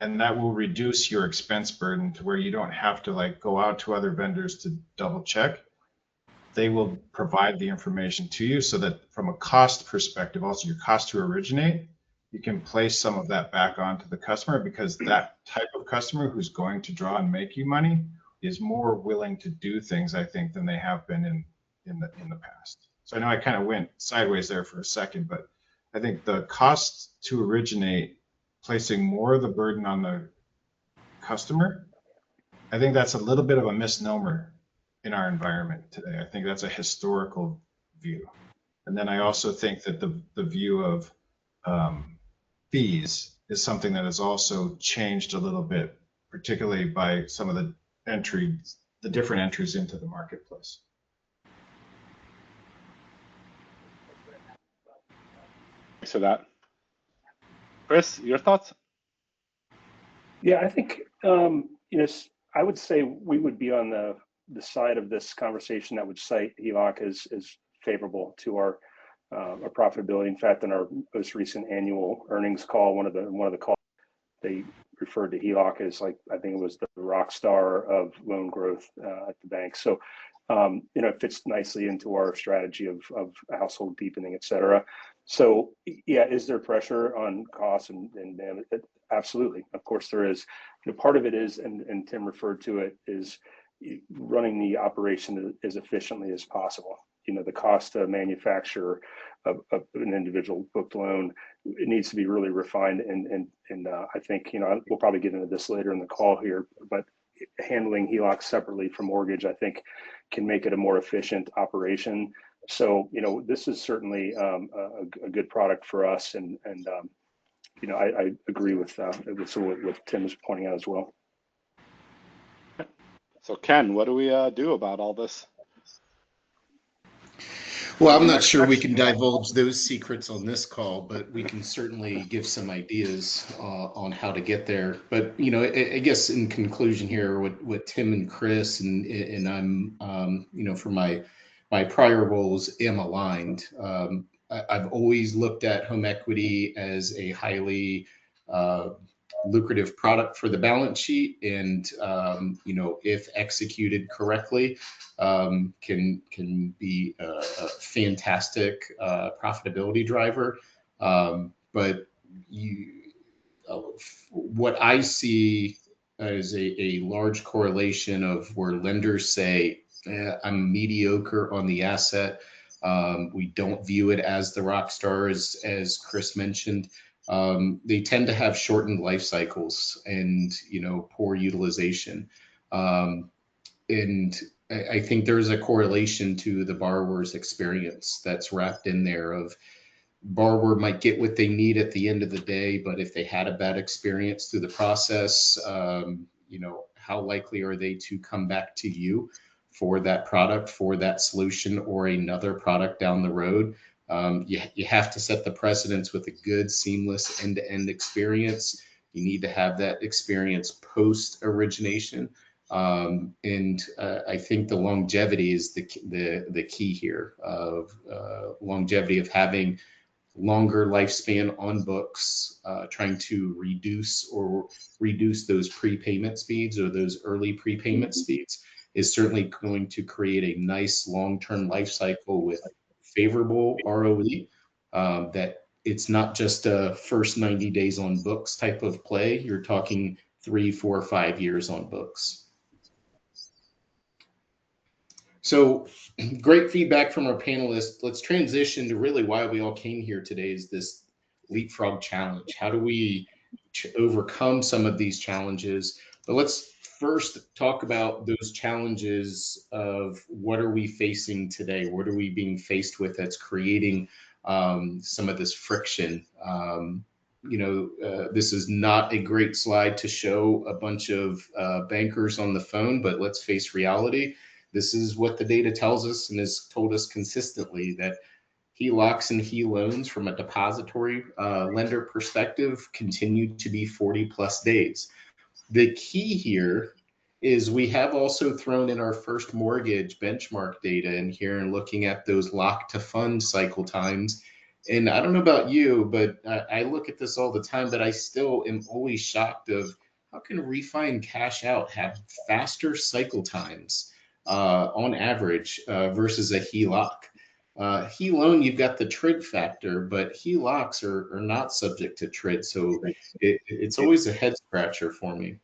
and that will reduce your expense burden to where you don't have to like go out to other vendors to double check. They will provide the information to you so that from a cost perspective, also your cost to originate, you can place some of that back onto the customer, because that type of customer who's going to draw and make you money is more willing to do things, I think, than they have been in the past. So I know I kind of went sideways there for a second, but I think the cost to originate, placing more of the burden on the customer, I think that's a little bit of a misnomer in our environment today. I think that's a historical view. And then I also think that the view of fees is something that has also changed a little bit, particularly by some of the different entries into the marketplace. Thanks for that. Chris, your thoughts? Yeah, I think I would say we would be on the side of this conversation that would cite HELOC as favorable to our profitability. In fact, in our most recent annual earnings call, one of the calls, they referred to HELOC as, like, I think it was the rock star of loan growth at the bank. So it fits nicely into our strategy of household deepening, et cetera. So yeah, is there pressure on costs and absolutely, of course there is. Part of it is, and Tim referred to it, is running the operation as efficiently as possible. The cost to manufacture an individual booked loan, it needs to be really refined, and I think we'll probably get into this later in the call here, but handling HELOC separately from mortgage, I think, can make it a more efficient operation. So this is certainly a good product for us, and I agree with what Tim is pointing out as well. So Ken, what do we do about all this? Well, I'm not sure we can divulge those secrets on this call, but we can certainly give some ideas on how to get there. But I guess in conclusion here, what Tim and Chris and I'm, for my prior roles, am aligned. I've always looked at home equity as a highly lucrative product for the balance sheet, and if executed correctly, can be a fantastic profitability driver. But what I see is a large correlation of where lenders say, I'm mediocre on the asset. We don't view it as the rock star, as Chris mentioned. They tend to have shortened life cycles and poor utilization. And I think there's a correlation to the borrower's experience that's wrapped in there. Of borrower might get what they need at the end of the day, but if they had a bad experience through the process, how likely are they to come back to you for that product, for that solution, or another product down the road? You have to set the precedence with a good, seamless end-to-end experience. You need to have that experience post-origination. And I think the longevity is the key here, of longevity of having longer lifespan on books, trying to reduce those prepayment speeds, or those early prepayment speeds, is certainly going to create a nice long-term life cycle with favorable ROE. That it's not just a first 90 days on books type of play. You're talking 3, 4, 5 years on books. So great feedback from our panelists. Let's transition to really why we all came here today, is this Leapfrog challenge. How do we overcome some of these challenges? But let's first talk about those challenges of what are we facing today? What are we being faced with that's creating some of this friction? this is not a great slide to show a bunch of bankers on the phone, but let's face reality. This is what the data tells us and has told us consistently, that HELOCs and HE loans from a depository lender perspective continue to be 40+ days. The key here is we have also thrown in our first mortgage benchmark data in here and looking at those lock to fund cycle times. And I don't know about you, but I look at this all the time, but I still am always shocked of how can refi and cash out have faster cycle times on average versus a HELOC. HE loan, you've got the TRID factor, but HELOCs are not subject to TRID. So it's always a head scratcher for me.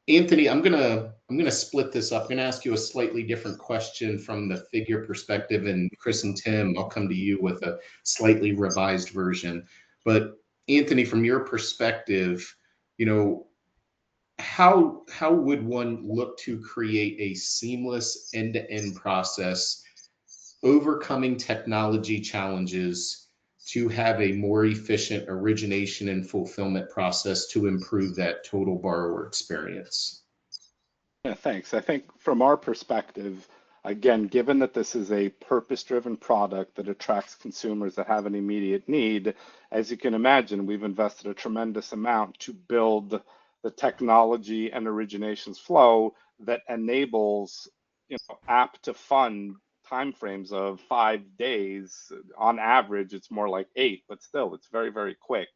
Anthony, I'm gonna split this up. I'm gonna ask you a slightly different question from the figure perspective, and Chris and Tim, I'll come to you with a slightly revised version. But Anthony, from your perspective, how would one look to create a seamless end-to-end process, overcoming technology challenges to have a more efficient origination and fulfillment process to improve that total borrower experience? Yeah, thanks. I think from our perspective, again, given that this is a purpose-driven product that attracts consumers that have an immediate need, as you can imagine, we've invested a tremendous amount to build the technology and originations flow that enables, app to fund timeframes of 5 days. On average, it's more like 8, but still, it's very, very quick.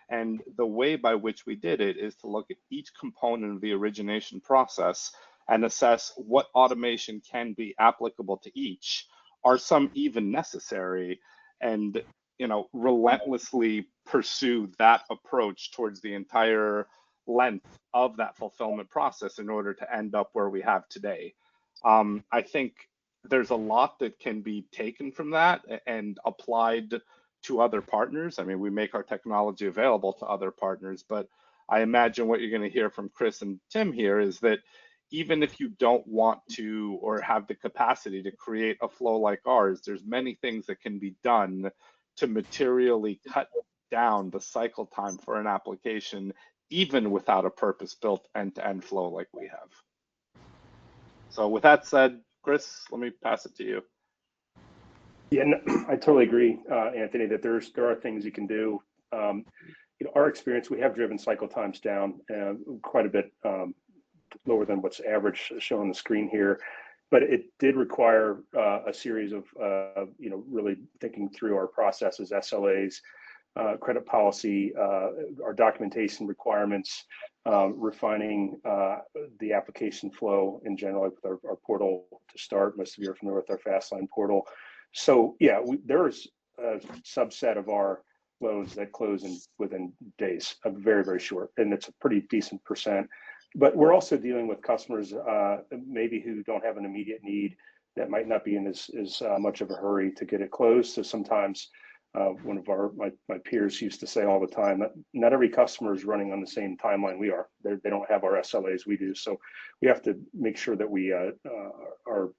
And the way by which we did it is to look at each component of the origination process and assess what automation can be applicable to each. Are some even necessary? And relentlessly pursue that approach towards the entire length of that fulfillment process in order to end up where we have today. I think there's a lot that can be taken from that and applied to other partners. I mean, we make our technology available to other partners, but I imagine what you're going to hear from Chris and Tim here is that even if you don't want to or have the capacity to create a flow like ours, there's many things that can be done to materially cut down the cycle time for an application, even without a purpose-built end-to-end flow like we have. So with that said, Chris, let me pass it to you. Yeah, no, I totally agree, Anthony, that there are things you can do. Our experience, we have driven cycle times down quite a bit lower than what's average shown on the screen here, but it did require a series of really thinking through our processes, SLAs, credit policy, our documentation requirements, refining the application flow in general with our portal to start. Most of you are familiar with our Fastline portal. So yeah, there's a subset of our loans that close within days, very, very short, and it's a pretty decent percent. But we're also dealing with customers maybe who don't have an immediate need, that might not be in as much of a hurry to get it closed. So sometimes one of my peers used to say all the time that not every customer is running on the same timeline we are. They don't have our SLAs we do. So we have to make sure that we are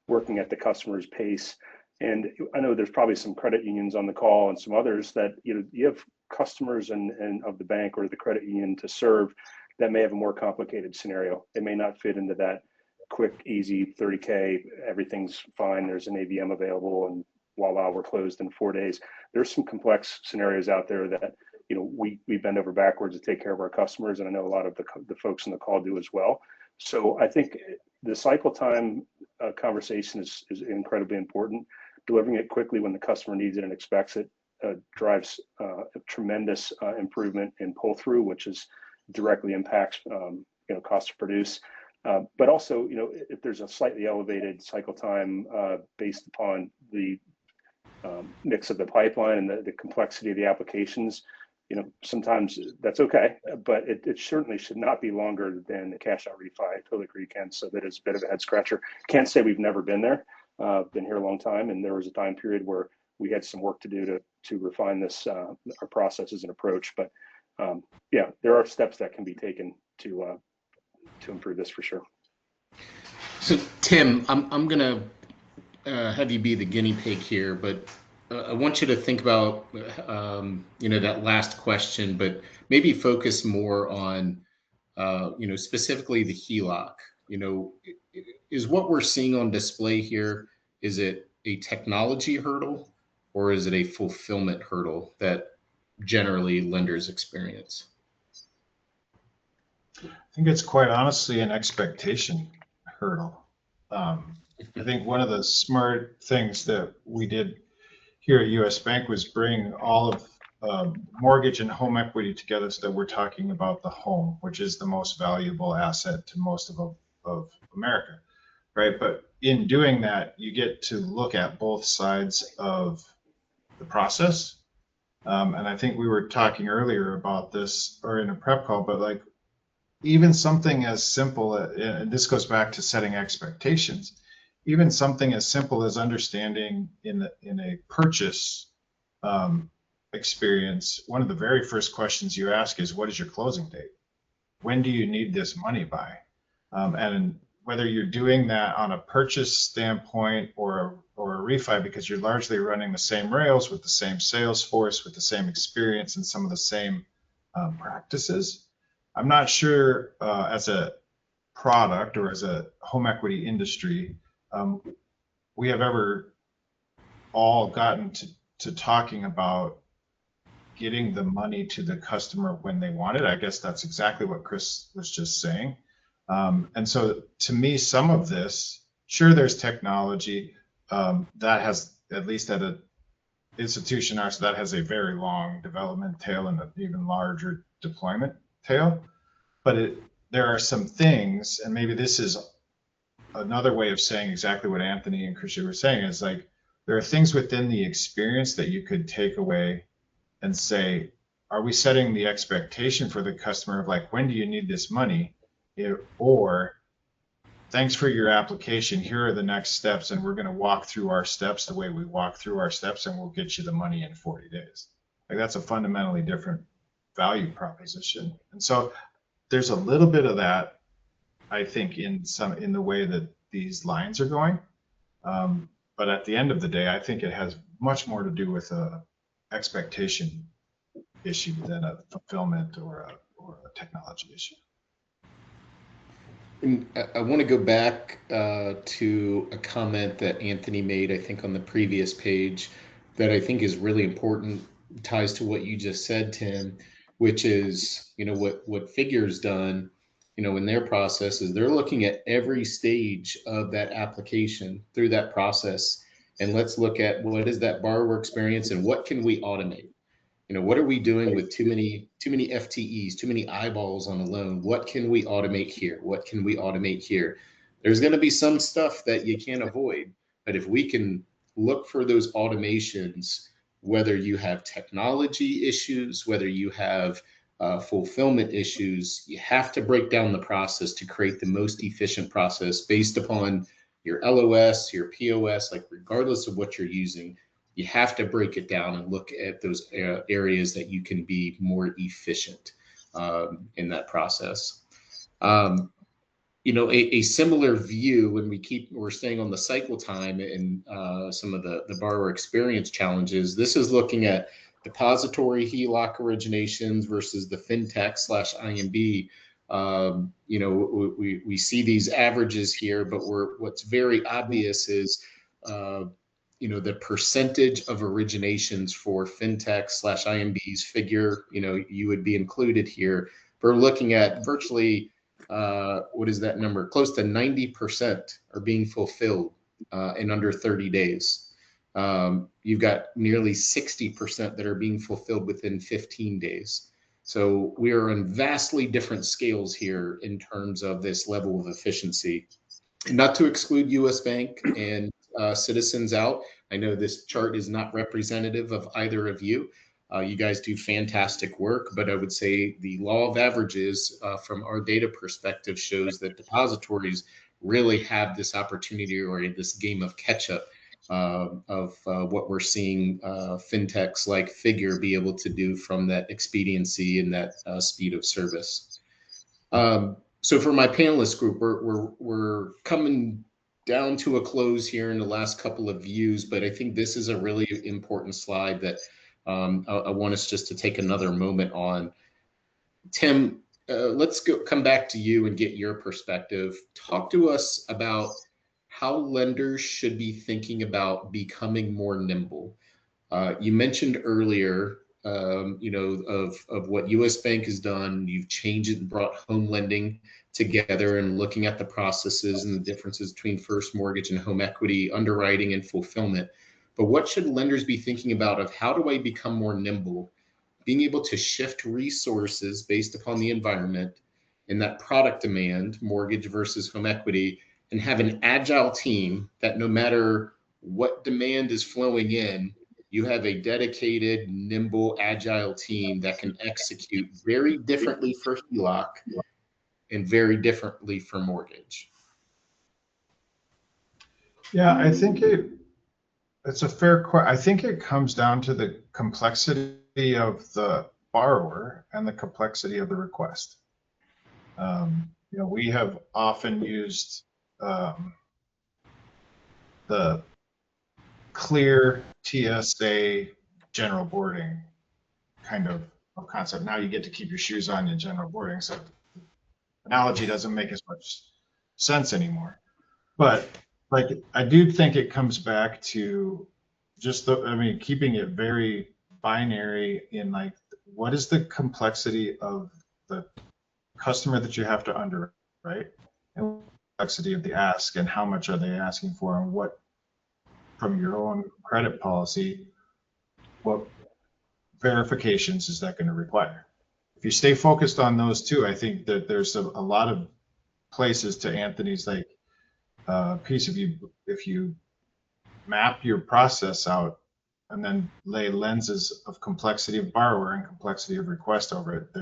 working at the customer's pace. And I know there's probably some credit unions on the call and some others that you have customers and of the bank or the credit union to serve that may have a more complicated scenario. It may not fit into that quick, easy 30K, everything's fine, there's an AVM available, and voila, we're closed in 4 days. There's some complex scenarios out there that we bend over backwards to take care of our customers, and I know a lot of the folks on the call do as well. So I think the cycle time conversation is incredibly important. Delivering it quickly when the customer needs it and expects it drives a tremendous improvement in pull-through, which directly impacts cost to produce. But also, if there's a slightly elevated cycle time based upon the mix of the pipeline and the complexity of the applications, sometimes that's okay, but it certainly should not be longer than the cash out refi. I totally agree, Ken. So that is a bit of a head scratcher. Can't say we've never been there. Been here a long time, and there was a time period where we had some work to do to refine this our processes and approach. But yeah, there are steps that can be taken to improve this for sure. So Tim, I'm gonna have you be the guinea pig here, but I want you to think about, that last question, but maybe focus more on, specifically the HELOC. You know, is what we're seeing on display here, is it a technology hurdle or is it a fulfillment hurdle that generally lenders experience? I think it's quite honestly an expectation hurdle. I think one of the smart things that we did here at US Bank was bring all of mortgage and home equity together so that we're talking about the home, which is the most valuable asset to most of America, right? But in doing that, you get to look at both sides of the process. And I think we were talking earlier about this or in a prep call, but like even something as simple, and this goes back to setting expectations, even something as simple as understanding in a purchase experience, one of the very first questions you ask is, what is your closing date? When do you need this money by? And whether you're doing that on a purchase standpoint or a refi, because you're largely running the same rails with the same sales force, with the same experience and some of the same practices. I'm not sure as a product or as a home equity industry, we have ever all gotten to talking about getting the money to the customer when they want it. I guess that's exactly what Chris was just saying. And so to me, some of this, sure, there's technology that has, at least at an institution ours, that has a very long development tail and an even larger deployment tail. But there are some things, and maybe this is another way of saying exactly what Anthony and Christian were saying, is like, there are things within the experience that you could take away and say, are we setting the expectation for the customer of like, when do you need this money? Or thanks for your application. Here are the next steps. And we're going to walk through our steps the way we walk through our steps, and we'll get you the money in 40 days. Like that's a fundamentally different value proposition. And so there's a little bit of that, I think, in the way that these lines are going. But at the end of the day, I think it has much more to do with a expectation issue than a fulfillment or a technology issue. And I want to go back to a comment that Anthony made, I think, on the previous page that I think is really important, ties to what you just said, Tim, which is, what Figure's done, in their process is they're looking at every stage of that application through that process. And let's look at what is that borrower experience and what can we automate? What are we doing with too many FTEs, too many eyeballs on a loan? What can we automate here? What can we automate here? There's going to be some stuff that you can't avoid, but if we can look for those automations, whether you have technology issues, whether you have fulfillment issues, you have to break down the process to create the most efficient process based upon your LOS, your POS, like regardless of what you're using. You have to break it down and look at those areas that you can be more efficient in that process. A similar view when we're staying on the cycle time and some of the borrower experience challenges. This is looking at depository HELOC originations versus the fintech/IMB. We see these averages here, but what's very obvious is the percentage of originations for fintech/IMBs Figure, you would be included here. We're looking at virtually, what is that number? Close to 90% are being fulfilled in under 30 days. You've got nearly 60% that are being fulfilled within 15 days. So we are on vastly different scales here in terms of this level of efficiency. And not to exclude US Bank and Citizens out. I know this chart is not representative of either of you. You guys do fantastic work, but I would say the law of averages from our data perspective shows that depositories really have this opportunity or this game of catch up of what we're seeing fintechs like Figure be able to do from that expediency and that speed of service. So for my panelist group, we're coming down to a close here in the last couple of views, but I think this is a really important slide that I want us just to take another moment on. Tim, let's come back to you and get your perspective. Talk to us about how lenders should be thinking about becoming more nimble. You mentioned earlier, of what U.S. Bank has done. You've changed it and brought home lending together and looking at the processes and the differences between first mortgage and home equity, underwriting and fulfillment. But what should lenders be thinking about of how do I become more nimble, being able to shift resources based upon the environment and that product demand, mortgage versus home equity, and have an agile team that no matter what demand is flowing in, you have a dedicated, nimble, agile team that can execute very differently for HELOC and very differently for mortgage. Yeah, I think it's a fair question. I think it comes down to the complexity of the borrower and the complexity of the request. We have often used the clear TSA general boarding kind of concept. Now you get to keep your shoes on in general boarding, so the analogy doesn't make as much sense anymore. But like, I do think it comes back to just keeping it very binary in like, what is the complexity of the customer that you have to underwrite, and complexity of the ask, and how much are they asking for, and what, from your own credit policy, what verifications is that going to require? If you stay focused on those two, I think that there's a lot of places, to Anthony's piece of you, if you map your process out and then lay lenses of complexity of borrower and complexity of request over it,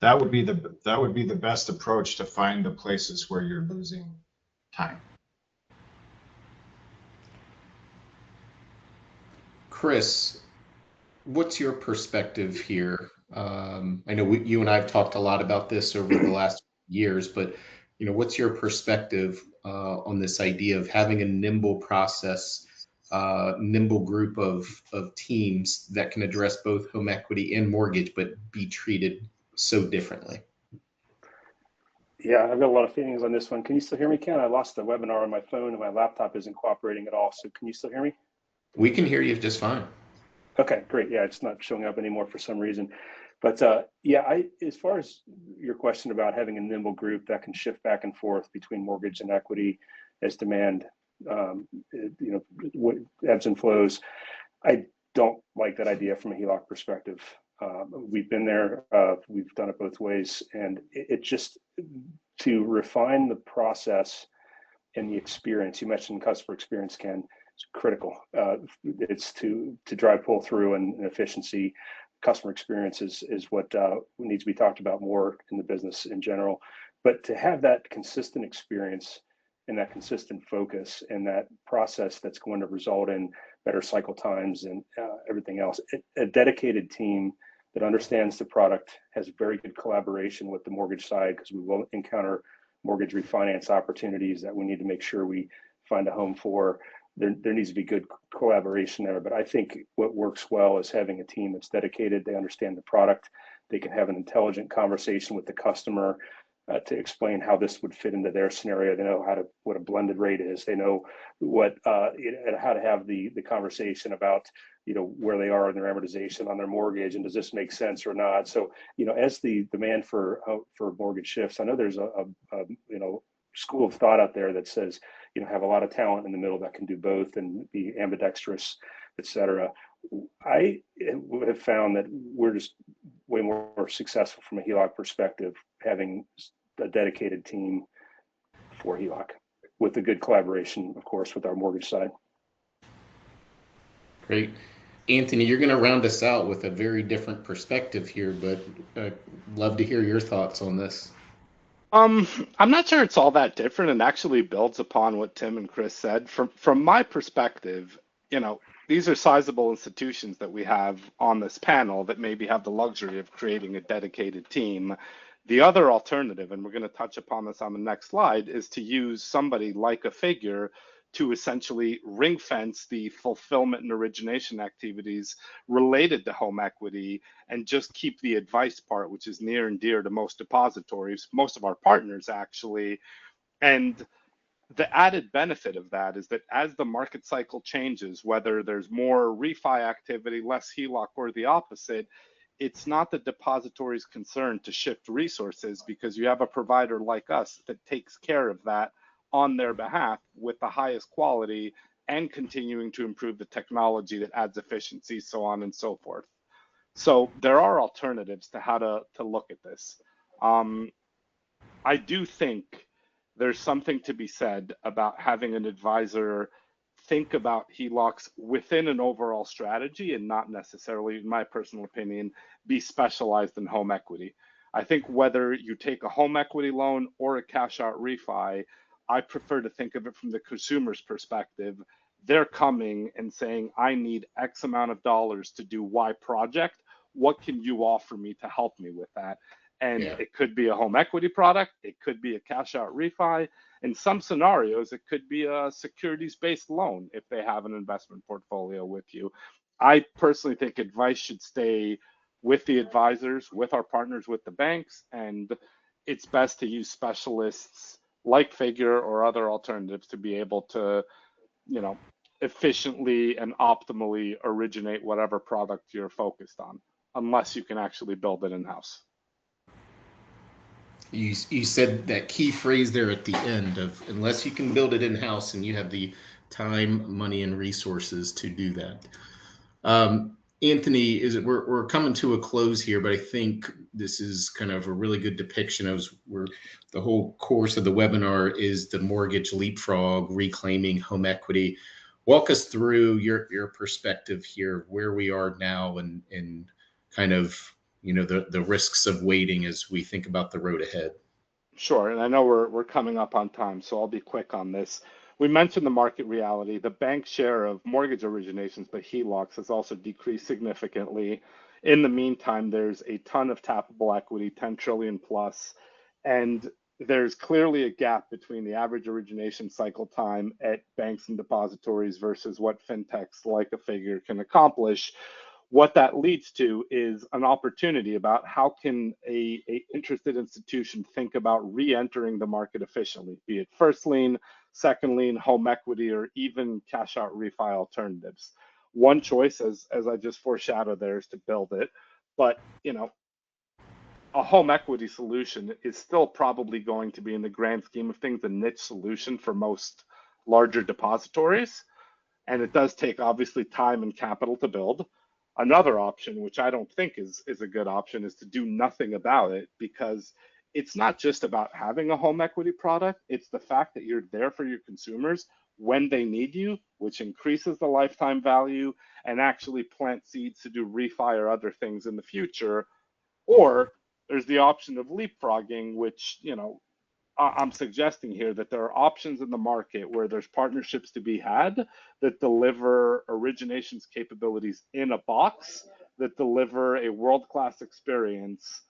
that would be the best approach to find the places where you're losing time. Chris, what's your perspective here? I know you and I have talked a lot about this over the last years, but what's your perspective on this idea of having a nimble process, nimble group of teams that can address both home equity and mortgage, but be treated so differently? Yeah, I've got a lot of feelings on this one. Can you still hear me, Ken? I lost the webinar on my phone and my laptop isn't cooperating at all. So can you still hear me? We can hear you just fine. Okay, great. Yeah, it's not showing up anymore for some reason. But as far as your question about having a nimble group that can shift back and forth between mortgage and equity as demand, ebbs and flows, I don't like that idea from a HELOC perspective. We've been there, we've done it both ways, and it just, to refine the process and the experience, you mentioned customer experience, Ken, it's critical. It's to drive pull through and efficiency. Customer experience is what needs to be talked about more in the business in general. But to have that consistent experience and that consistent focus and that process that's going to result in better cycle times and everything else, a dedicated team that understands the product, has very good collaboration with the mortgage side, because we will encounter mortgage refinance opportunities that we need to make sure we find a home for. There needs to be good collaboration there. But I think what works well is having a team that's dedicated. They understand the product. They can have an intelligent conversation with the customer to explain how this would fit into their scenario. They know what a blended rate is. They know how to have the conversation about where they are in their amortization on their mortgage, and does this make sense or not. So as the demand for mortgage shifts, I know there's a school of thought out there that says have a lot of talent in the middle that can do both and be ambidextrous, et cetera. I have found that we're just way more successful from a HELOC perspective having a dedicated team for HELOC, with the good collaboration, of course, with our mortgage side. Great. Anthony, you're going to round us out with a very different perspective here, but love to hear your thoughts on this. I'm not sure it's all that different, and actually builds upon what Tim and Chris said. From my perspective, these are sizable institutions that we have on this panel that maybe have the luxury of creating a dedicated team The other alternative, and we're going to touch upon this on the next slide, is to use somebody like a Figure to essentially ring fence the fulfillment and origination activities related to home equity and just keep the advice part, which is near and dear to most depositories, most of our partners actually. And the added benefit of that is that as the market cycle changes, whether there's more refi activity, less HELOC, or the opposite, it's not the depository's concern to shift resources because you have a provider like us that takes care of that on their behalf with the highest quality and continuing to improve the technology that adds efficiency, so on and so forth. So there are alternatives to how to look at this. I do think there's something to be said about having an advisor think about HELOCs within an overall strategy and not necessarily, in my personal opinion, be specialized in home equity. I think whether you take a home equity loan or a cash out refi, I prefer to think of it from the consumer's perspective. They're coming and saying, I need X amount of dollars to do Y project. What can you offer me to help me with that? And it could be a home equity product. It could be a cash out refi. In some scenarios, it could be a securities-based loan if they have an investment portfolio with you. I personally think advice should stay with the advisors, with our partners, with the banks, and it's best to use specialists like Figure or other alternatives to be able to, efficiently and optimally originate whatever product you're focused on, unless you can actually build it in-house. You said that key phrase there at the end of unless you can build it in-house and you have the time, money, and resources to do that. Anthony, we're coming to a close here, but I think this is kind of a really good depiction of where the whole course of the webinar is the mortgage leapfrog, reclaiming home equity. Walk us through your perspective here, where we are now and kind of the risks of waiting as we think about the road ahead. Sure, and I know we're coming up on time, so I'll be quick on this. We mentioned the market reality. The bank share of mortgage originations by HELOCs has also decreased significantly. In the meantime, there's a ton of tappable equity, 10 trillion plus, and there's clearly a gap between the average origination cycle time at banks and depositories versus what fintechs like a Figure can accomplish. What that leads to is an opportunity about how can a interested institution think about re-entering the market efficiently, be it first lien, second lien, home equity, or even cash out refi alternatives. One choice, as I just foreshadowed there, is to build it. But, a home equity solution is still probably going to be, in the grand scheme of things, a niche solution for most larger depositories. And it does take, obviously, time and capital to build. Another option, which I don't think is a good option, is to do nothing about it, because it's not just about having a home equity product. It's the fact that you're there for your consumers when they need you, which increases the lifetime value and actually plant seeds to do refi or other things in the future. Or there's the option of leapfrogging, which, I'm suggesting here that there are options in the market where there's partnerships to be had that deliver originations capabilities in a box, that deliver a world-class experience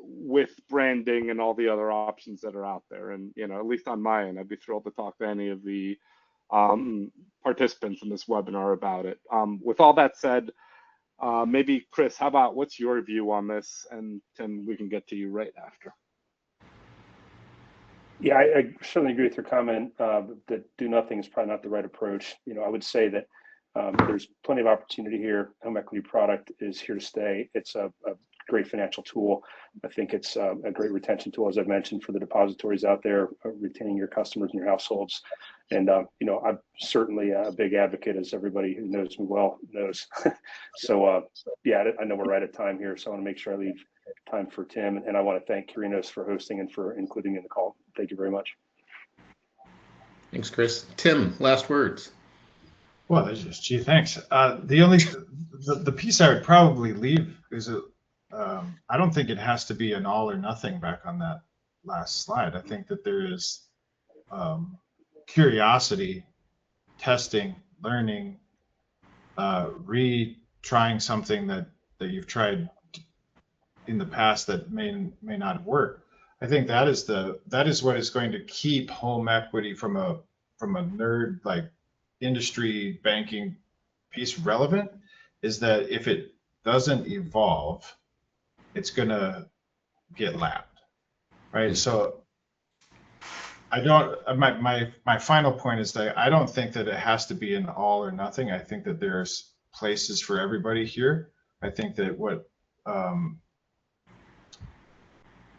with branding and all the other options that are out there. And, at least on my end, I'd be thrilled to talk to any of the participants in this webinar about it. With all that said, maybe Chris, what's your view on this? And Tim, we can get to you right after. Yeah, I certainly agree with your comment that do nothing is probably not the right approach. I would say that there's plenty of opportunity here. Home equity product is here to stay. It's a great financial tool. I think it's a great retention tool, as I've mentioned, for the depositories out there, retaining your customers and your households. And, I'm certainly a big advocate, as everybody who knows me well knows. So, I know we're right at time here, so I want to make sure I leave time for Tim. And I want to thank Curinos for hosting and for including me in the call. Thank you very much. Thanks, Chris. Tim, last words. Well, thanks. The piece I would probably leave is I don't think it has to be an all or nothing back on that last slide. I think that there is curiosity, testing, learning, retrying something that you've tried in the past that may not have worked. I think that is what is going to keep home equity from a nerd like industry banking piece relevant, is that if it doesn't evolve, it's going to get lapped, right? So I don't, my final point is that I don't think that it has to be an all or nothing. I think that there's places for everybody here. I think that what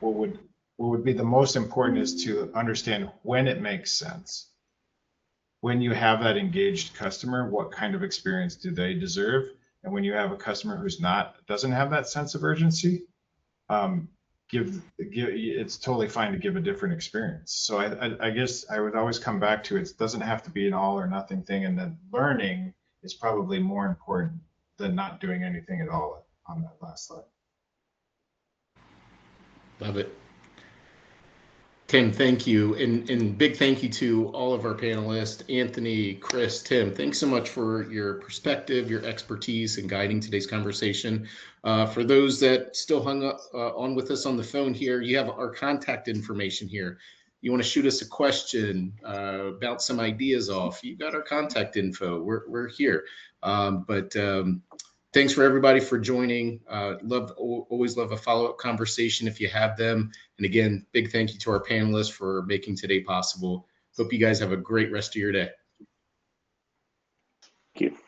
would be the most important is to understand when it makes sense. When you have that engaged customer, what kind of experience do they deserve? And when you have a customer who's doesn't have that sense of urgency, it's totally fine to give a different experience. So I guess I would always come back to it doesn't have to be an all or nothing thing, and then learning is probably more important than not doing anything at all on that last slide. Love it. Tim, thank you. And big thank you to all of our panelists, Anthony, Chris, Tim. Thanks so much for your perspective, your expertise in guiding today's conversation. For those that still hung up on with us on the phone here, you have our contact information here. You want to shoot us a question, bounce some ideas off, you got our contact info. We're here. Thanks for everybody for joining. Always love a follow-up conversation if you have them. And again, big thank you to our panelists for making today possible. Hope you guys have a great rest of your day. Thank you.